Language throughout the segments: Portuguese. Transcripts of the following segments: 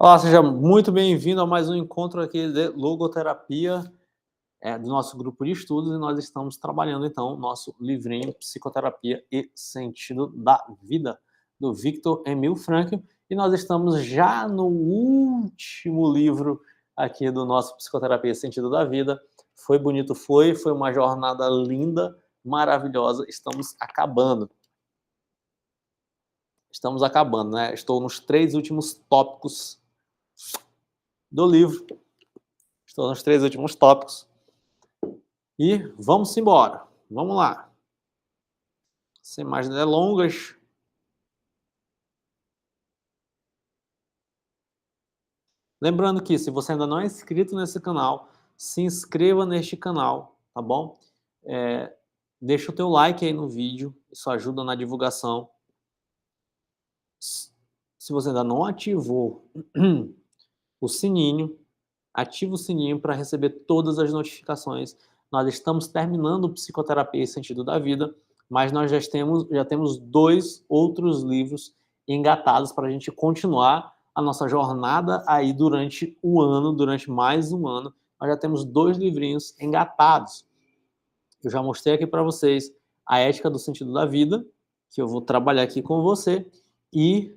Olá, seja muito bem-vindo a mais um encontro aqui de logoterapia, do nosso grupo de estudos, e nós estamos trabalhando, então, o nosso livrinho Psicoterapia e Sentido da Vida, do Viktor Emil Frankl, e nós estamos já no último livro aqui do nosso Psicoterapia e Sentido da Vida. Foi bonito, foi uma jornada linda, maravilhosa, estamos acabando, né? Estou nos 3 últimos tópicos do livro. Estou nos 3 últimos tópicos. E vamos embora. Vamos lá. Sem mais delongas. Lembrando que, se você ainda não é inscrito nesse canal, se inscreva neste canal, tá bom? Deixa o teu like aí no vídeo, isso ajuda na divulgação. Se você ainda não ativou o sininho, ativa o sininho para receber todas as notificações. Nós estamos terminando o Psicoterapia e Sentido da Vida, mas nós já temos 2 outros livros engatados para a gente continuar a nossa jornada aí durante o ano, durante mais um ano. Nós já temos 2 livrinhos engatados. Eu já mostrei aqui para vocês a Ética do Sentido da Vida, que eu vou trabalhar aqui com você, e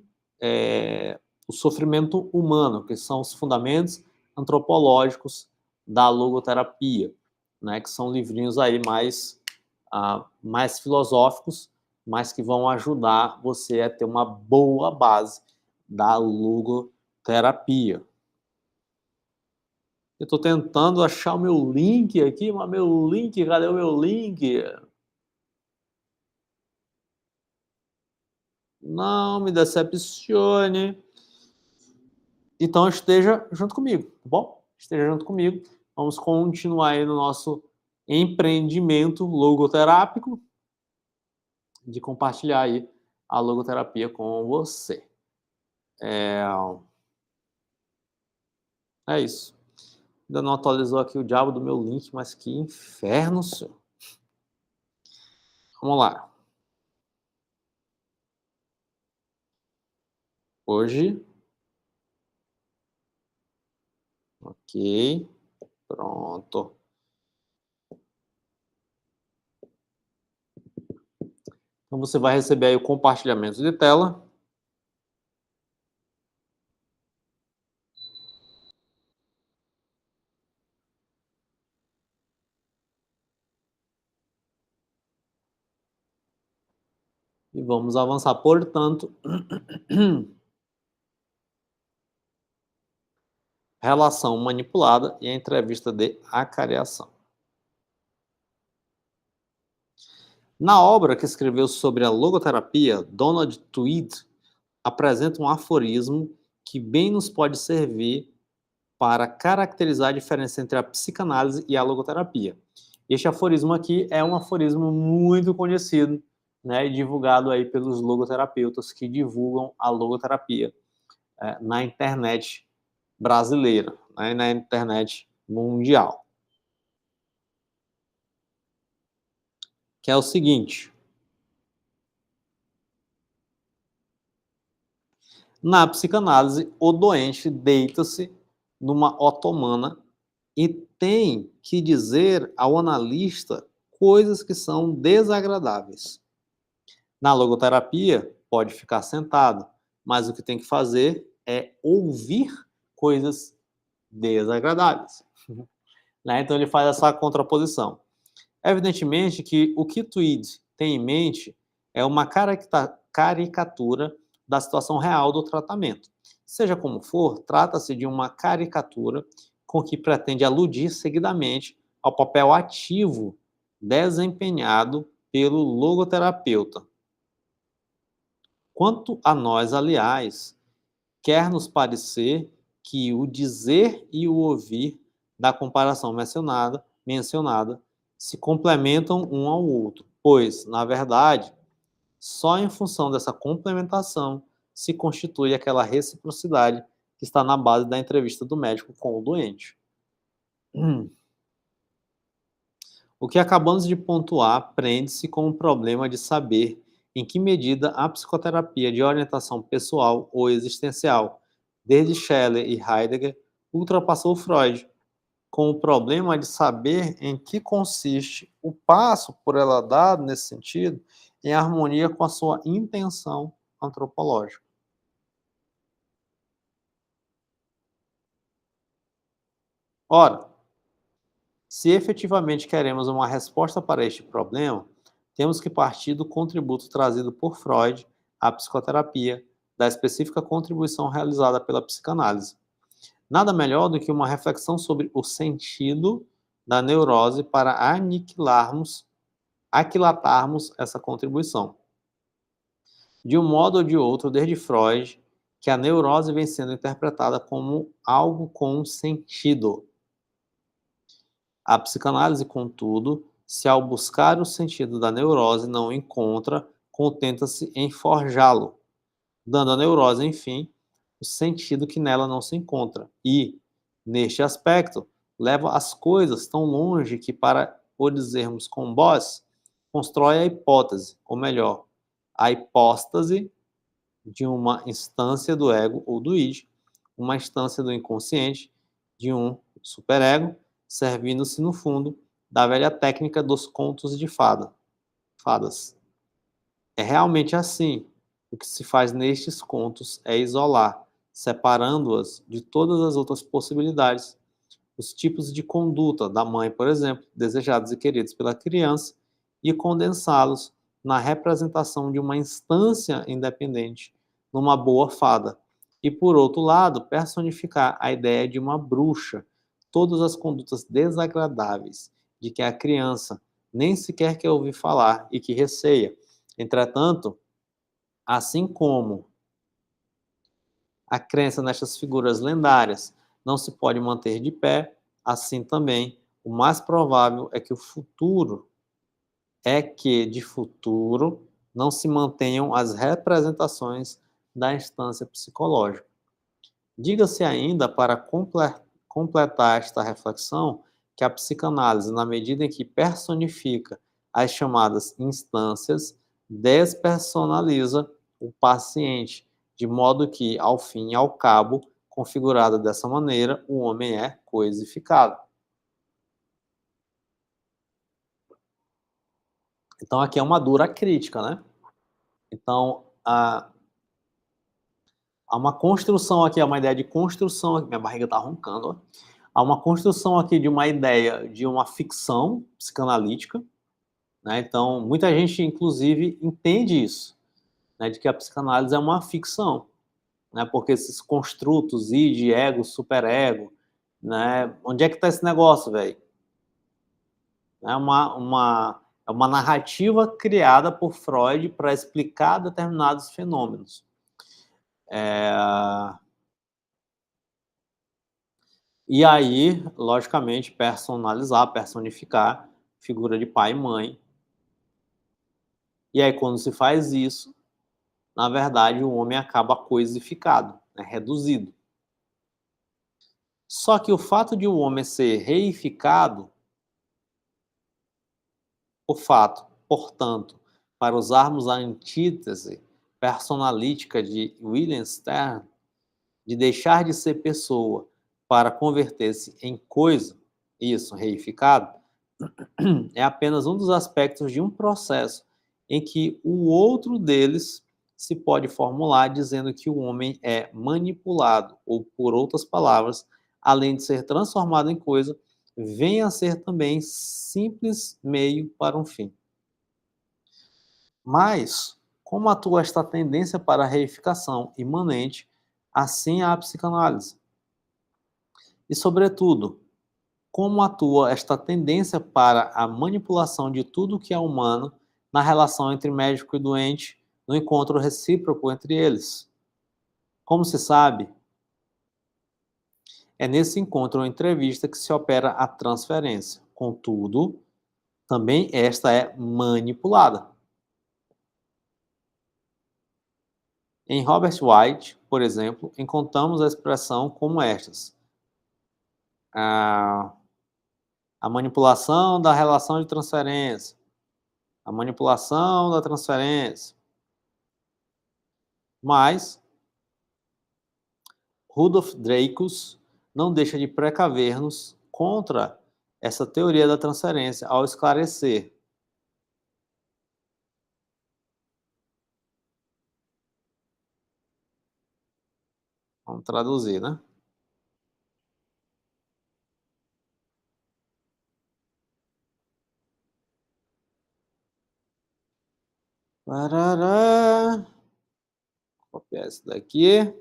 o Sofrimento Humano, que são os fundamentos antropológicos da logoterapia, né, que são livrinhos aí mais filosóficos, mas que vão ajudar você a ter uma boa base da logoterapia. Eu estou tentando achar o meu link aqui, mas meu link, cadê o meu link? Não me decepcione. Então esteja junto comigo, tá bom? Esteja junto comigo. Vamos continuar aí no nosso empreendimento logoterápico de compartilhar aí a logoterapia com você. É isso. Ainda não atualizou aqui o diabo do meu link, mas que inferno, senhor. Vamos lá. Hoje. Ok. Pronto. Então você vai receber aí o compartilhamento de tela. E vamos avançar, portanto, relação manipulada e a entrevista de acariação. Na obra que escreveu sobre a logoterapia, Donald Tweed apresenta um aforismo que bem nos pode servir para caracterizar a diferença entre a psicanálise e a logoterapia. Este aforismo aqui é um aforismo muito conhecido, né, e divulgado aí pelos logoterapeutas que divulgam a logoterapia na internet brasileira, né, na internet mundial. Que é o seguinte: na psicanálise, o doente deita-se numa otomana e tem que dizer ao analista coisas que são desagradáveis. Na logoterapia, pode ficar sentado, mas o que tem que fazer é ouvir coisas desagradáveis. Né? Então ele faz essa contraposição. Evidentemente que o que Tweed tem em mente é uma caricatura da situação real do tratamento. Seja como for, trata-se de uma caricatura com que pretende aludir seguidamente ao papel ativo desempenhado pelo logoterapeuta. Quanto a nós, aliás, quer nos parecer que o dizer e o ouvir da comparação mencionada se complementam um ao outro, pois, na verdade, só em função dessa complementação se constitui aquela reciprocidade que está na base da entrevista do médico com o doente. O que acabamos de pontuar prende-se com o problema de saber em que medida a psicoterapia de orientação pessoal ou existencial desde Shelley e Heidegger, ultrapassou Freud, com o problema de saber em que consiste o passo por ela dado nesse sentido, em harmonia com a sua intenção antropológica. Ora, se efetivamente queremos uma resposta para este problema, temos que partir do contributo trazido por Freud à psicoterapia, da específica contribuição realizada pela psicanálise. Nada melhor do que uma reflexão sobre o sentido da neurose para aquilatarmos essa contribuição. De um modo ou de outro, desde Freud, que a neurose vem sendo interpretada como algo com um sentido. A psicanálise, contudo, se ao buscar o sentido da neurose não o encontra, contenta-se em forjá-lo, dando à neurose, enfim, o sentido que nela não se encontra. E, neste aspecto, leva as coisas tão longe que, para o dizermos com Boss, constrói a hipótese, ou melhor, a hipóstase de uma instância do ego ou do id, uma instância do inconsciente, de um superego, servindo-se, no fundo, da velha técnica dos contos de fadas. É realmente assim. O que se faz nestes contos é isolar, separando-as de todas as outras possibilidades, os tipos de conduta da mãe, por exemplo, desejados e queridos pela criança, e condensá-los na representação de uma instância independente, numa boa fada. E, por outro lado, personificar a ideia de uma bruxa, todas as condutas desagradáveis de que a criança nem sequer quer ouvir falar e que receia. Entretanto, assim como a crença nestas figuras lendárias não se pode manter de pé, assim também o mais provável de futuro não se mantenham as representações da instância psicológica. Diga-se ainda, para completar esta reflexão, que a psicanálise, na medida em que personifica as chamadas instâncias, despersonaliza o paciente, de modo que, ao fim e ao cabo, configurada dessa maneira, o homem é coisificado. Então, aqui é uma dura crítica, né? Então, há uma construção aqui, há uma ideia de construção, minha barriga tá roncando, ó. Há uma construção aqui de uma ideia de uma ficção psicanalítica, né? Então, muita gente, inclusive, entende isso, né? De que a psicanálise é uma ficção, né? Porque esses construtos, id, ego, superego, né? Onde é que tá esse negócio, velho? É uma narrativa criada por Freud para explicar determinados fenômenos. E aí, logicamente, personalizar, personificar figura de pai e mãe. E aí, quando se faz isso, na verdade, o homem acaba coisificado, né, reduzido. Só que o fato de o homem ser reificado, o fato, portanto, para usarmos a antítese personalítica de William Stern, de deixar de ser pessoa para converter-se em coisa, isso, reificado, é apenas um dos aspectos de um processo em que o outro deles se pode formular dizendo que o homem é manipulado, ou, por outras palavras, além de ser transformado em coisa, vem a ser também simples meio para um fim. Mas, como atua esta tendência para a reificação imanente, assim a psicanálise. E, sobretudo, como atua esta tendência para a manipulação de tudo que é humano na relação entre médico e doente, no encontro recíproco entre eles. Como se sabe, é nesse encontro ou entrevista que se opera a transferência. Contudo, também esta é manipulada. Em Robert White, por exemplo, encontramos a expressão como estas: a manipulação da relação de transferência, a manipulação da transferência. Mas Rudolf Dreykus não deixa de precaver-nos contra essa teoria da transferência ao esclarecer. Vamos traduzir, né? Parará. Copiar esse daqui.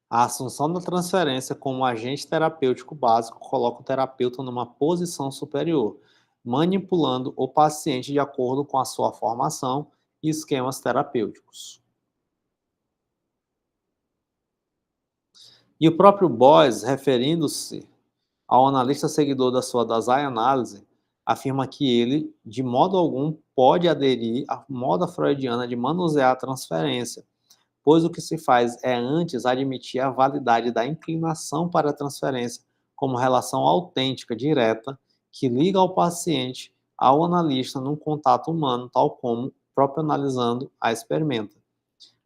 A assunção da transferência como agente terapêutico básico coloca o terapeuta numa posição superior, manipulando o paciente de acordo com a sua formação e esquemas terapêuticos. E o próprio Boyce, referindo-se ao analista seguidor da sua Dasein análise, afirma que ele, de modo algum, pode aderir à moda freudiana de manusear a transferência, pois o que se faz é antes admitir a validade da inclinação para a transferência como relação autêntica, direta, que liga ao paciente ao analista num contato humano, tal como próprio analisando a experimenta.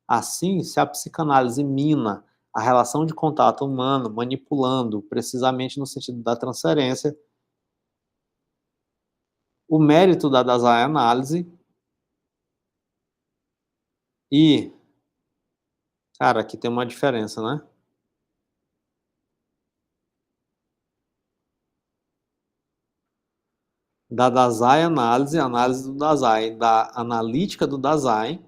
Assim, se a psicanálise mina a relação de contato humano, manipulando precisamente no sentido da transferência, o mérito da Dasein análise e, cara, aqui tem uma diferença, né? Da Dasein análise, análise do Dasein, da analítica do Dasein,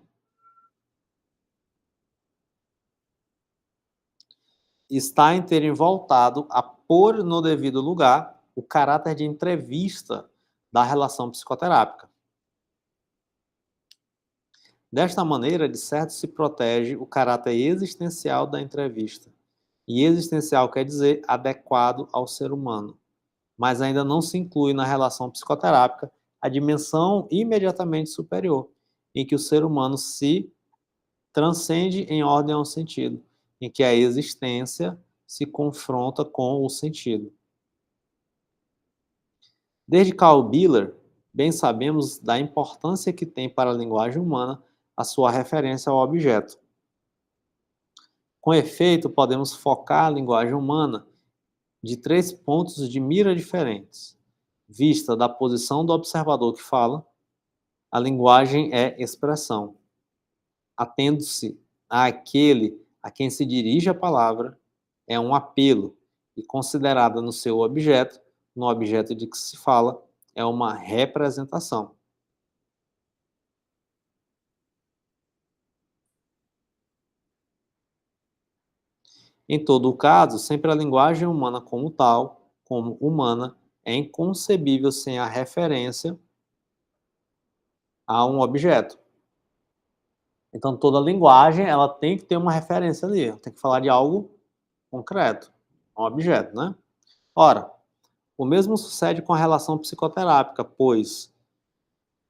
está em terem voltado a pôr no devido lugar o caráter de entrevista da relação psicoterápica. Desta maneira, de certo, se protege o caráter existencial da entrevista. E existencial quer dizer adequado ao ser humano. Mas ainda não se inclui na relação psicoterápica a dimensão imediatamente superior, em que o ser humano se transcende em ordem ao sentido, em que a existência se confronta com o sentido. Desde Karl Biller, bem sabemos da importância que tem para a linguagem humana a sua referência ao objeto. Com efeito, podemos focar a linguagem humana de 3 pontos de mira diferentes. Vista da posição do observador que fala, a linguagem é expressão. Atendo-se àquele a quem se dirige a palavra, é um apelo, e considerada no seu objeto, no objeto de que se fala, é uma representação. Em todo o caso, sempre a linguagem humana como tal, como humana, é inconcebível sem a referência a um objeto. Então, toda linguagem, ela tem que ter uma referência ali, tem que falar de algo concreto, um objeto, né? Ora, o mesmo sucede com a relação psicoterápica, pois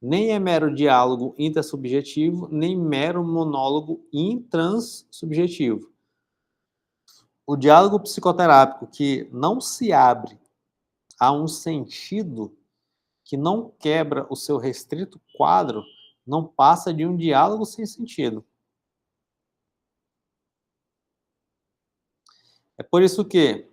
nem é mero diálogo intersubjetivo, nem mero monólogo intransubjetivo. O diálogo psicoterápico que não se abre a um sentido, que não quebra o seu restrito quadro, não passa de um diálogo sem sentido. É por isso que,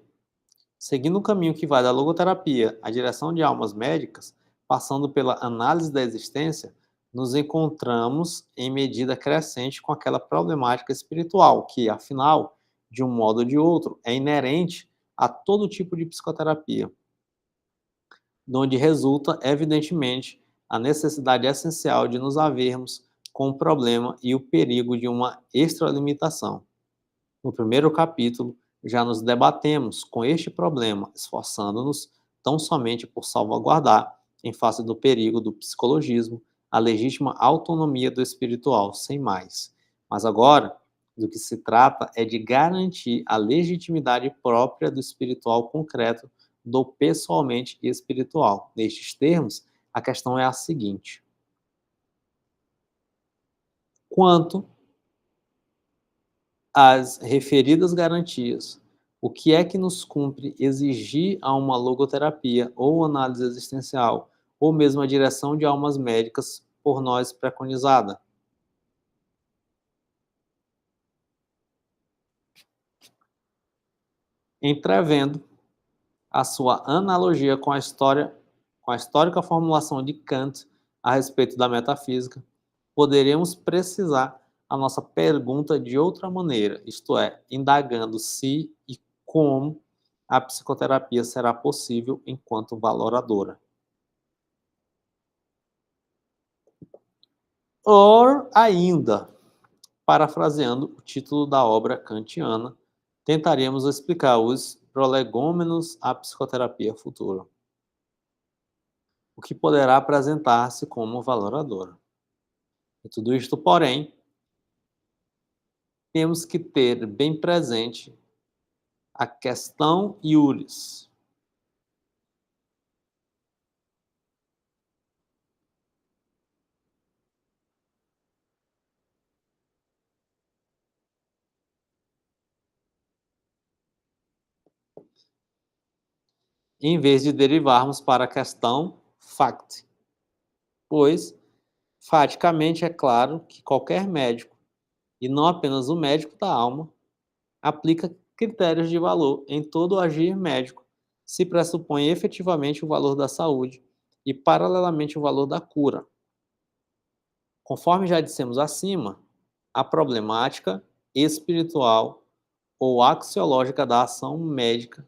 seguindo o caminho que vai da logoterapia à direção de almas médicas, passando pela análise da existência, nos encontramos em medida crescente com aquela problemática espiritual que, afinal, de um modo ou de outro, é inerente a todo tipo de psicoterapia, de onde resulta, evidentemente, a necessidade essencial de nos havermos com o problema e o perigo de uma extralimitação. No primeiro capítulo, já nos debatemos com este problema, esforçando-nos tão somente por salvaguardar, em face do perigo do psicologismo, a legítima autonomia do espiritual, sem mais. Mas agora, do que se trata é de garantir a legitimidade própria do espiritual concreto do pessoalmente espiritual. Nestes termos, a questão é a seguinte: quanto às referidas garantias, o que é que nos cumpre exigir a uma logoterapia ou análise existencial, ou mesmo a direção de almas médicas por nós preconizada? Entrevendo a sua analogia com a histórica formulação de Kant a respeito da metafísica, poderíamos precisar a nossa pergunta de outra maneira, isto é, indagando se e como a psicoterapia será possível enquanto valoradora. Ou ainda, parafraseando o título da obra kantiana, tentaríamos explicar os prolegômenos à psicoterapia futura, o que poderá apresentar-se como valoradora. E tudo isto, porém, temos que ter bem presente a questão iuris. Em vez de derivarmos para a questão fact, pois, faticamente, é claro que qualquer médico, e não apenas o médico da alma, aplica critérios de valor em todo o agir médico, se pressupõe efetivamente o valor da saúde e, paralelamente, o valor da cura. Conforme já dissemos acima, a problemática espiritual ou axiológica da ação médica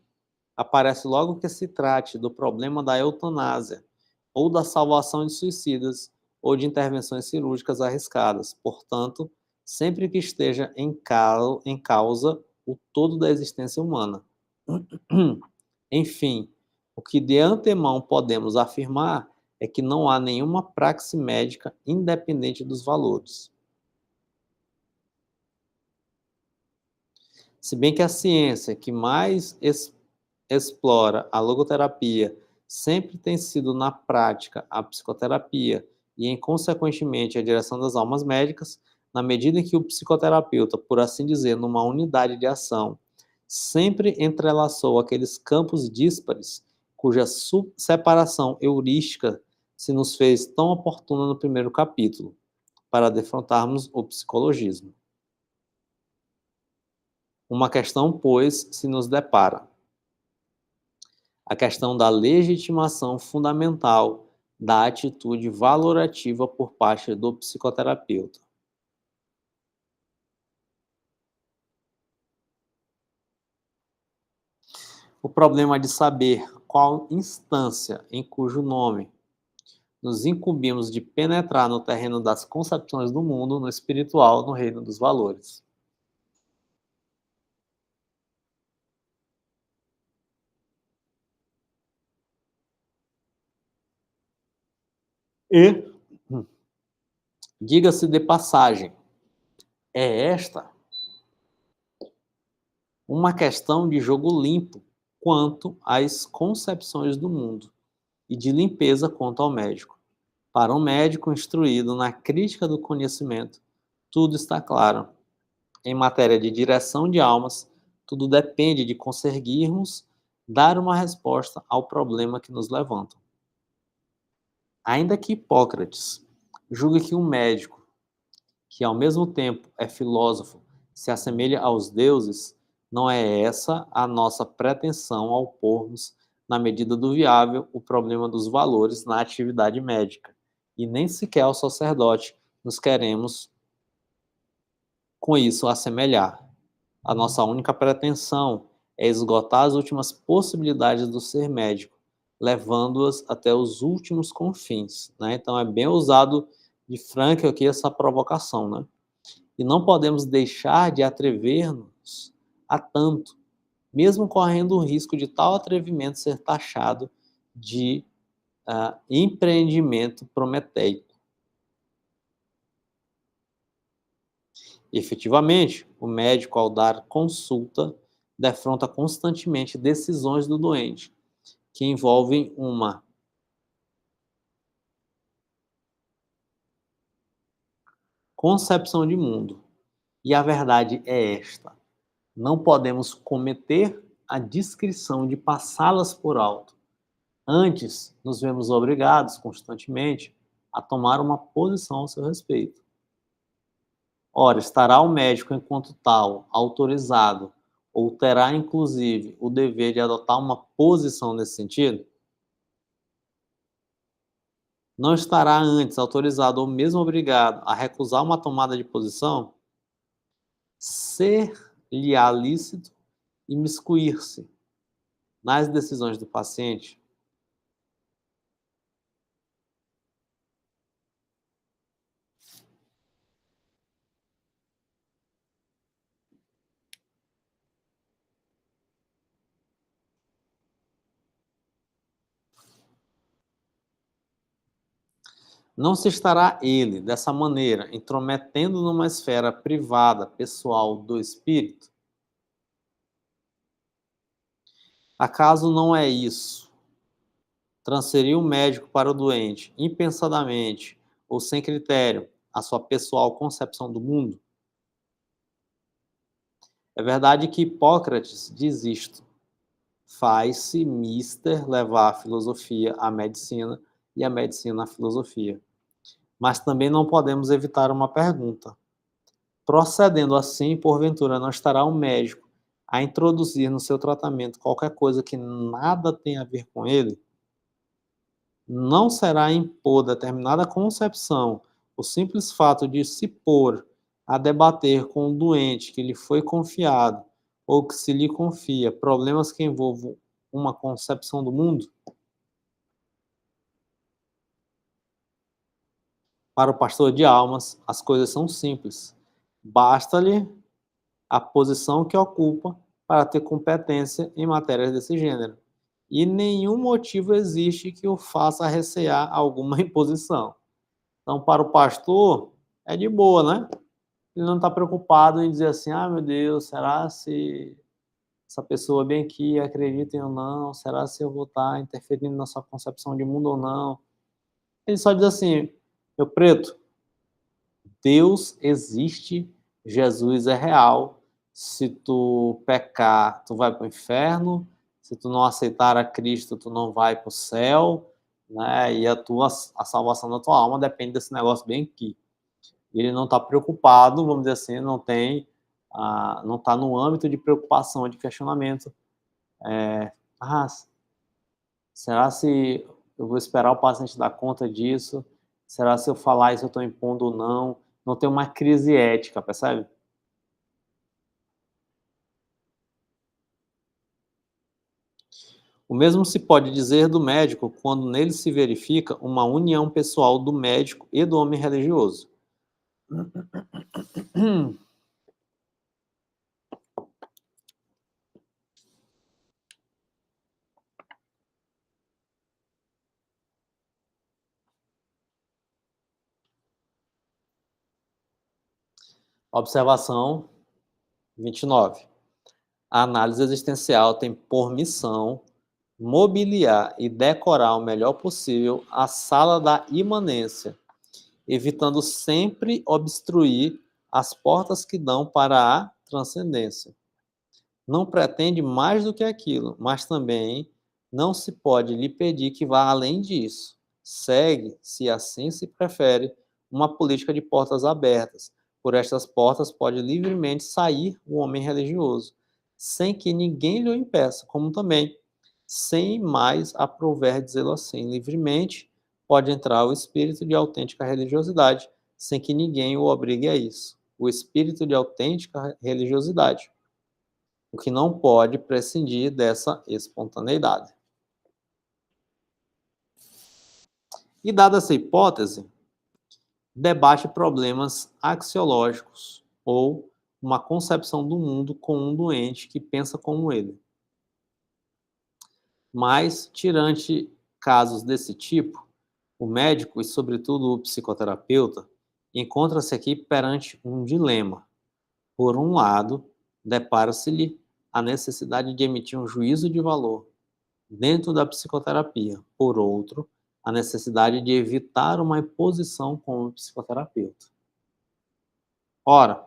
aparece logo que se trate do problema da eutanásia, ou da salvação de suicidas, ou de intervenções cirúrgicas arriscadas. Portanto, sempre que esteja em causa o todo da existência humana. Enfim, o que de antemão podemos afirmar é que não há nenhuma praxe médica independente dos valores. Se bem que a ciência que mais explora a logoterapia sempre tem sido, na prática, a psicoterapia e, consequentemente, a direção das almas médicas, na medida em que o psicoterapeuta, por assim dizer, numa unidade de ação, sempre entrelaçou aqueles campos díspares cuja separação heurística se nos fez tão oportuna no primeiro capítulo, para defrontarmos o psicologismo. Uma questão, pois, se nos depara: a questão da legitimação fundamental da atitude valorativa por parte do psicoterapeuta. O problema de saber qual instância em cujo nome nos incumbimos de penetrar no terreno das concepções do mundo, no espiritual, no reino dos valores. E, diga-se de passagem, é esta uma questão de jogo limpo quanto às concepções do mundo e de limpeza quanto ao médico. Para um médico instruído na crítica do conhecimento, tudo está claro. Em matéria de direção de almas, tudo depende de conseguirmos dar uma resposta ao problema que nos levanta. Ainda que Hipócrates julgue que um médico, que ao mesmo tempo é filósofo, se assemelha aos deuses, não é essa a nossa pretensão ao pormos, na medida do viável, o problema dos valores na atividade médica. E nem sequer ao sacerdote nos queremos, com isso, assemelhar. A nossa única pretensão é esgotar as últimas possibilidades do ser médico, levando-as até os últimos confins, né? Então é bem usado de Frankl aqui essa provocação, né? E não podemos deixar de atrever-nos a tanto, mesmo correndo o risco de tal atrevimento ser taxado de empreendimento prometeico. Efetivamente, o médico, ao dar consulta, defronta constantemente decisões do doente, que envolvem uma concepção de mundo. E a verdade é esta: não podemos cometer a discrição de passá-las por alto. Antes, nos vemos obrigados constantemente a tomar uma posição ao seu respeito. Ora, estará o médico, enquanto tal, autorizado, ou terá, inclusive, o dever de adotar uma posição nesse sentido? Não estará antes autorizado ou mesmo obrigado a recusar uma tomada de posição? Ser-lhe-á lícito imiscuir-se nas decisões do paciente? Não se estará ele, dessa maneira, intrometendo numa esfera privada, pessoal do espírito? Acaso não é isso? Transferir o médico para o doente, impensadamente ou sem critério, a sua pessoal concepção do mundo? É verdade que Hipócrates diz isto: faz-se mister levar a filosofia à medicina e a medicina à filosofia. Mas também não podemos evitar uma pergunta. Procedendo assim, porventura não estará o médico a introduzir no seu tratamento qualquer coisa que nada tem a ver com ele? Não será impor determinada concepção o simples fato de se pôr a debater com o doente que lhe foi confiado ou que se lhe confia problemas que envolvam uma concepção do mundo? Para o pastor de almas, as coisas são simples. Basta-lhe a posição que ocupa para ter competência em matérias desse gênero. E nenhum motivo existe que o faça recear alguma imposição. Então, para o pastor, é de boa, né? Ele não está preocupado em dizer assim: ah, meu Deus, será se essa pessoa bem aqui acredita ou não? Será se eu vou estar interferindo na sua concepção de mundo ou não? Ele só diz assim: meu preto, Deus existe, Jesus é real. Se tu pecar, tu vai para o inferno. Se tu não aceitar a Cristo, tu não vai para o céu, né? E a salvação da tua alma depende desse negócio bem aqui. Ele não está preocupado, vamos dizer assim, não está no âmbito de preocupação, de questionamento. Ah, será se eu vou esperar o paciente dar conta disso? Será se eu falar isso eu estou impondo ou não? Não tem uma crise ética, percebe? O mesmo se pode dizer do médico quando nele se verifica uma união pessoal do médico e do homem religioso. Observação 29. A análise existencial tem por missão mobiliar e decorar o melhor possível a sala da imanência, evitando sempre obstruir as portas que dão para a transcendência. Não pretende mais do que aquilo, mas também não se pode lhe pedir que vá além disso. Segue, se assim se prefere, uma política de portas abertas. Por estas portas pode livremente sair o homem religioso, sem que ninguém lhe o impeça, como também, sem mais aprouver dizê-lo assim, livremente pode entrar o espírito de autêntica religiosidade, sem que ninguém o obrigue a isso. O espírito de autêntica religiosidade, o que não pode prescindir dessa espontaneidade. E dada essa hipótese, debate problemas axiológicos ou uma concepção do mundo com um doente que pensa como ele. Mas, tirante casos desse tipo, o médico e, sobretudo, o psicoterapeuta encontra-se aqui perante um dilema. Por um lado, depara-se-lhe a necessidade de emitir um juízo de valor dentro da psicoterapia. Por outro, a necessidade de evitar uma imposição como psicoterapeuta. Ora,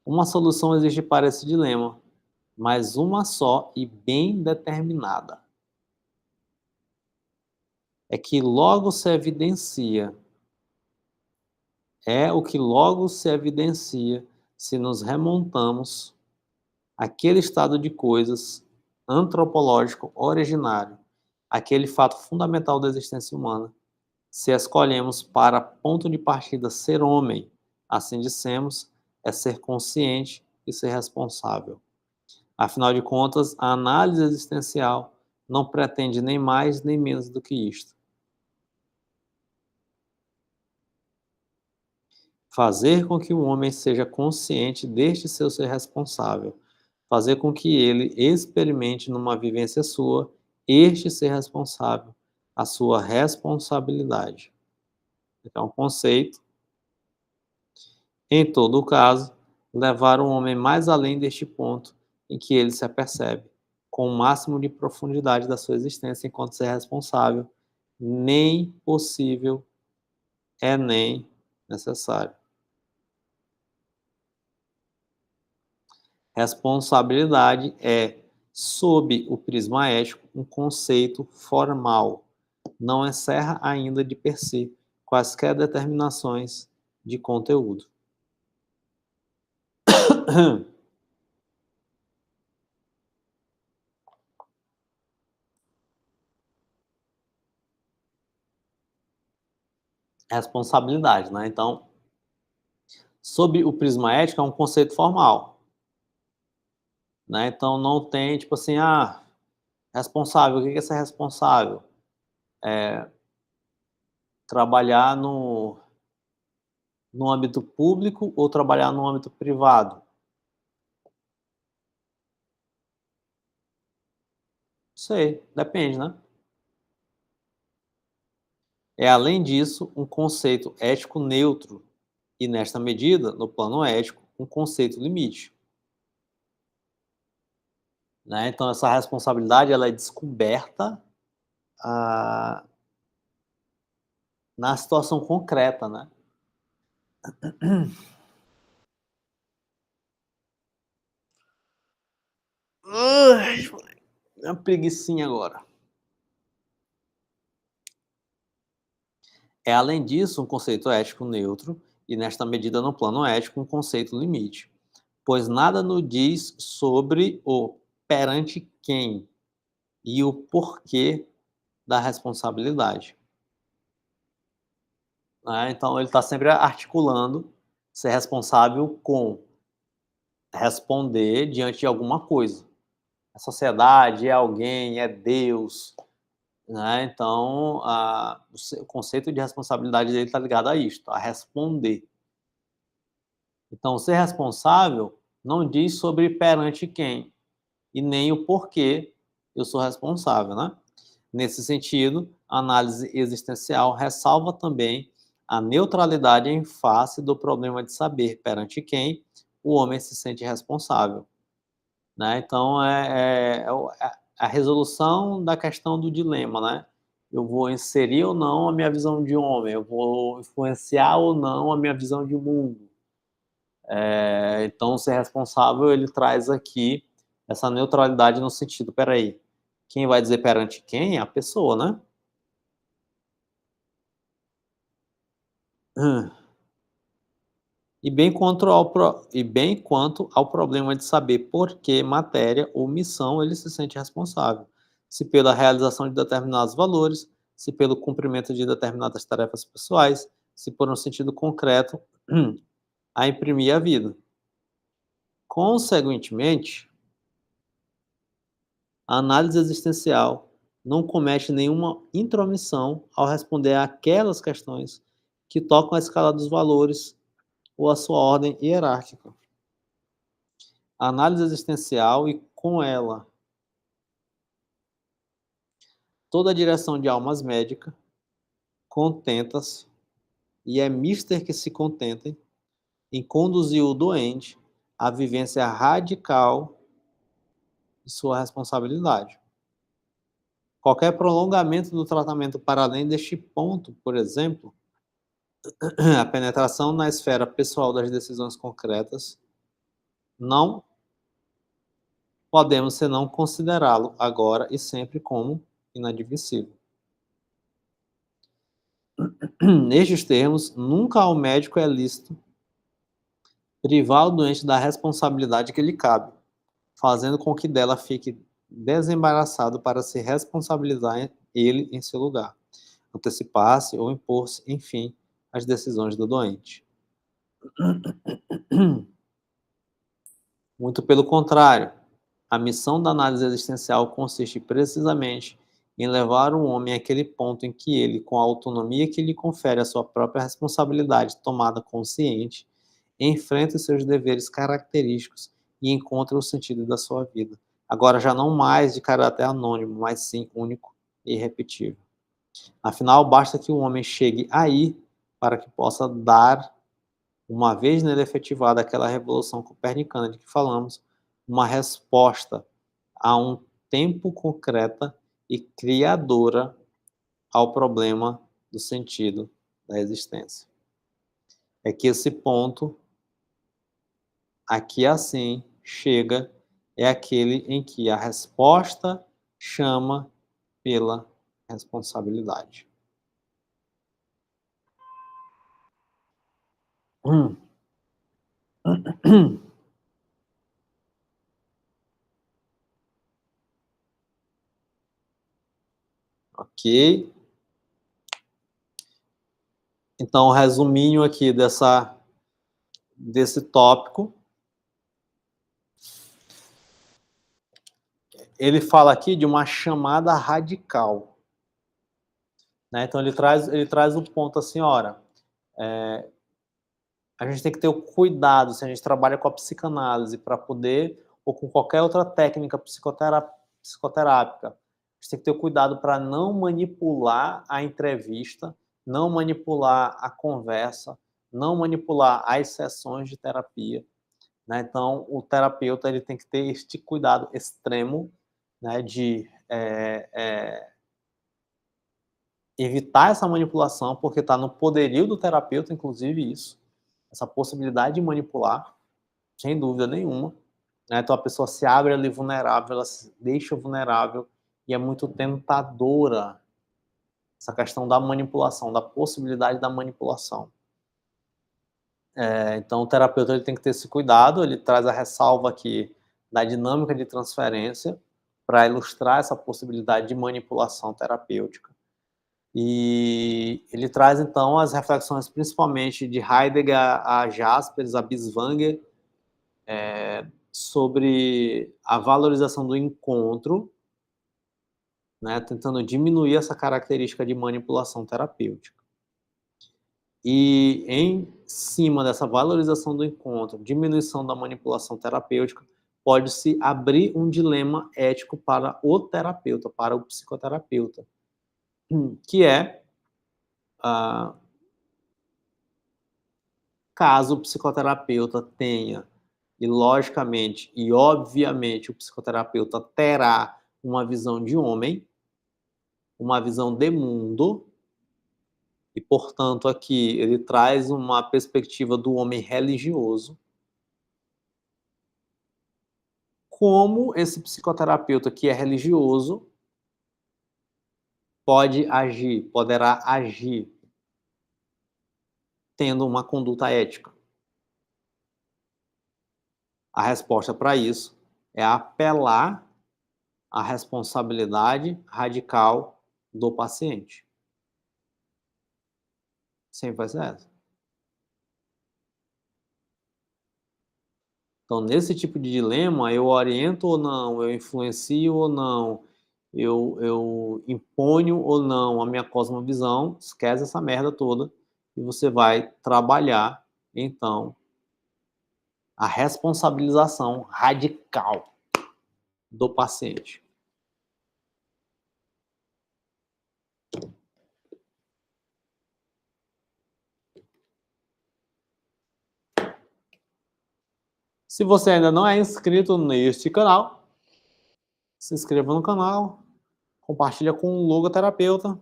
uma solução existe para esse dilema, mas uma só e bem determinada. É que logo se evidencia, é o que logo se evidencia se nos remontamos àquele estado de coisas antropológico originário, aquele fato fundamental da existência humana, se escolhemos para ponto de partida ser homem, assim dissemos, é ser consciente e ser responsável. Afinal de contas, a análise existencial não pretende nem mais nem menos do que isto. Fazer com que o homem seja consciente deste seu ser responsável. Fazer com que ele experimente numa vivência sua este ser responsável, a sua responsabilidade. Então, o conceito, em todo o caso, levar o homem mais além deste ponto em que ele se apercebe, com o máximo de profundidade da sua existência enquanto ser responsável, nem possível é nem necessário. Responsabilidade é, sob o prisma ético, um conceito formal. Não encerra ainda de per se quaisquer determinações de conteúdo. Responsabilidade, né? Então, sob o prisma ético é um conceito formal, né? Então não tem tipo assim, responsável, o que é ser responsável? Trabalhar no âmbito público ou trabalhar no âmbito privado? Sei, depende, né? É, além disso, um conceito ético neutro e, nesta medida, no plano ético, um conceito limite. Né? Então, essa responsabilidade ela é descoberta ah, na situação concreta, né? Ai, uma preguicinha agora. É, além disso, um conceito ético neutro e, nesta medida, no plano ético, um conceito limite, pois nada nos diz sobre o perante quem e o porquê da responsabilidade. Né? Então, ele está sempre articulando ser responsável com responder diante de alguma coisa. A sociedade é alguém, é Deus. Né? Então, o conceito de responsabilidade dele está ligado a isto, a responder. Então, ser responsável não diz sobre perante quem e nem o porquê eu sou responsável, né? Nesse sentido, a análise existencial ressalva também a neutralidade em face do problema de saber perante quem o homem se sente responsável, né? Então, é a resolução da questão do dilema, né? Eu vou inserir ou não a minha visão de homem, eu vou influenciar ou não a minha visão de mundo. Então, ser responsável, ele traz aqui essa neutralidade no sentido, peraí, quem vai dizer perante quem é a pessoa, né? E bem quanto ao problema de saber por que matéria ou missão ele se sente responsável. Se pela realização de determinados valores, se pelo cumprimento de determinadas tarefas pessoais, se por um sentido concreto a imprimir a vida. Consequentemente, a análise existencial não comete nenhuma intromissão ao responder àquelas questões que tocam a escala dos valores ou a sua ordem hierárquica. A análise existencial e, com ela, toda a direção de almas médicas contenta-se, e é mister que se contentem, em conduzir o doente a vivência radical de sua responsabilidade. Qualquer prolongamento do tratamento para além deste ponto, por exemplo, a penetração na esfera pessoal das decisões concretas, não podemos senão considerá-lo agora e sempre como inadmissível. Nestes termos, nunca ao médico é lícito privar o doente da responsabilidade que lhe cabe, fazendo com que dela fique desembaraçado para se responsabilizar ele em seu lugar, antecipar-se ou impor-se, enfim, às decisões do doente. Muito pelo contrário, a missão da análise existencial consiste precisamente em levar o homem àquele ponto em que ele, com a autonomia que lhe confere a sua própria responsabilidade tomada consciente, enfrenta os seus deveres característicos e encontra o sentido da sua vida. Agora já não mais de caráter anônimo, mas sim único e irrepetível. Afinal, basta que o homem chegue aí para que possa dar, uma vez nele efetivada aquela revolução copernicana de que falamos, uma resposta a um tempo concreta e criadora ao problema do sentido da existência. É que esse ponto, aqui assim, chega, é aquele em que a resposta chama pela responsabilidade. Hum. Ok. Então, o resuminho aqui desse tópico. Ele fala aqui de uma chamada radical. Né? Então, ele traz o ponto assim, ora, a gente tem que ter o cuidado, se a gente trabalha com a psicanálise para poder, ou com qualquer outra técnica psicoterápica, a gente tem que ter o cuidado para não manipular a entrevista, não manipular a conversa, não manipular as sessões de terapia. Né? Então, o terapeuta ele tem que ter este cuidado extremo, né, de evitar essa manipulação, porque está no poderio do terapeuta, inclusive isso, essa possibilidade de manipular, sem dúvida nenhuma. Né? Então, a pessoa se abre ali vulnerável, ela se deixa vulnerável, e é muito tentadora essa questão da manipulação, da possibilidade da manipulação. Então, o terapeuta ele tem que ter esse cuidado, ele traz a ressalva aqui da dinâmica de transferência para ilustrar essa possibilidade de manipulação terapêutica. E ele traz, então, as reflexões principalmente de Heidegger a Jaspers, a Binswanger, sobre a valorização do encontro, né, tentando diminuir essa característica de manipulação terapêutica. E em cima dessa valorização do encontro, diminuição da manipulação terapêutica, pode-se abrir um dilema ético para o terapeuta, para o psicoterapeuta, que é, caso o psicoterapeuta tenha, e logicamente e obviamente o psicoterapeuta terá uma visão de homem, uma visão de mundo, e portanto aqui ele traz uma perspectiva do homem religioso. Como esse psicoterapeuta que é religioso poderá agir tendo uma conduta ética? A resposta para isso é apelar à responsabilidade radical do paciente. Sempre vai ser essa. Então, nesse tipo de dilema, eu oriento ou não, eu influencio ou não, eu imponho ou não a minha cosmovisão, esquece essa merda toda, e você vai trabalhar, então, a responsabilização radical do paciente. Se você ainda não é inscrito neste canal, se inscreva no canal, compartilha com o logoterapeuta.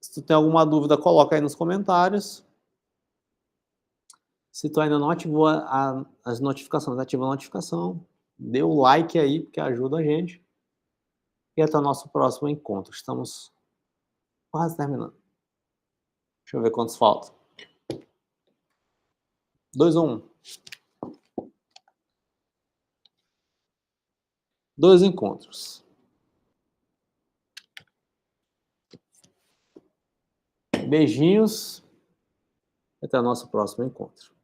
Se tu tem alguma dúvida, coloca aí nos comentários. Se tu ainda não ativou as notificações, ativa a notificação. Dê o like aí, porque ajuda a gente. E até o nosso próximo encontro. Estamos quase terminando. Deixa eu ver quantos faltam. 2 ou 1? 2 encontros. Beijinhos. Até o nosso próximo encontro.